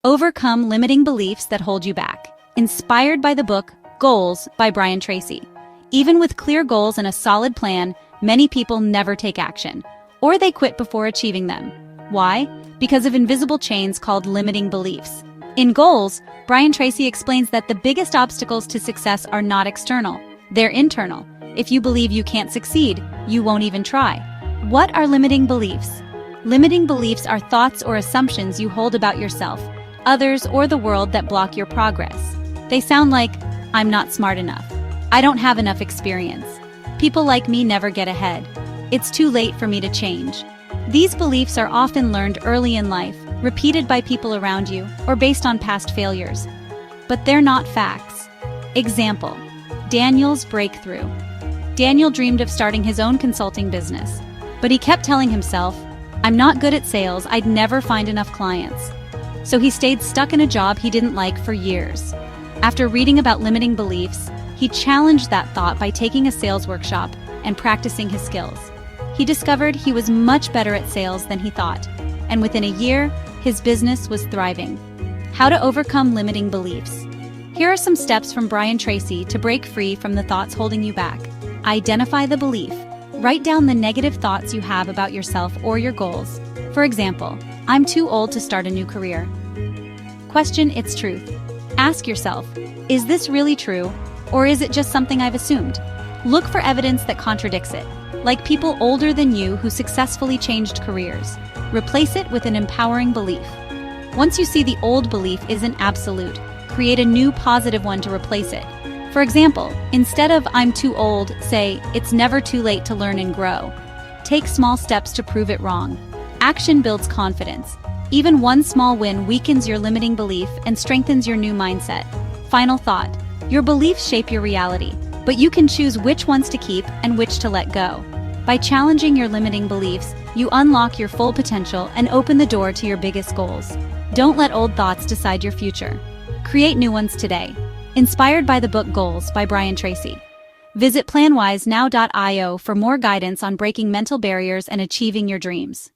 Overcome limiting beliefs that hold you back. Inspired by the book Goals by Brian Tracy. Even with clear goals and a solid plan, many people never take action, or they quit before achieving them. Why? Because of invisible chains called limiting beliefs. In Goals, Brian Tracy explains that the biggest obstacles to success are not external, they're internal. If you believe you can't succeed, you won't even try. What are limiting beliefs? Limiting beliefs are thoughts or assumptions you hold about yourself, others, or the world that block your progress. They sound like, I'm not smart enough. I don't have enough experience. People like me never get ahead. It's too late for me to change. These beliefs are often learned early in life, repeated by people around you, or based on past failures. But they're not facts. Example: Daniel's breakthrough. Daniel dreamed of starting his own consulting business, but he kept telling himself, I'm not good at sales, I'd never find enough clients. So he stayed stuck in a job he didn't like for years. After reading about limiting beliefs, he challenged that thought by taking a sales workshop and practicing his skills. He discovered he was much better at sales than he thought, and within a year, his business was thriving. How to overcome limiting beliefs. Here are some steps from Brian Tracy to break free from the thoughts holding you back. Identify the belief. Write down the negative thoughts you have about yourself or your goals. For example, I'm too old to start a new career. Question its truth. Ask yourself, is this really true, or is it just something I've assumed? Look for evidence that contradicts it, like people older than you who successfully changed careers. Replace it with an empowering belief. Once you see the old belief isn't absolute, create a new positive one to replace it. For example, instead of I'm too old, say it's never too late to learn and grow. Take small steps to prove it wrong. Action builds confidence. Even one small win weakens your limiting belief and strengthens your new mindset. Final thought: your beliefs shape your reality, but you can choose which ones to keep and which to let go. By challenging your limiting beliefs, you unlock your full potential and open the door to your biggest goals. Don't let old thoughts decide your future. Create new ones today. Inspired by the book Goals by Brian Tracy. Visit planwisenow.io for more guidance on breaking mental barriers and achieving your dreams.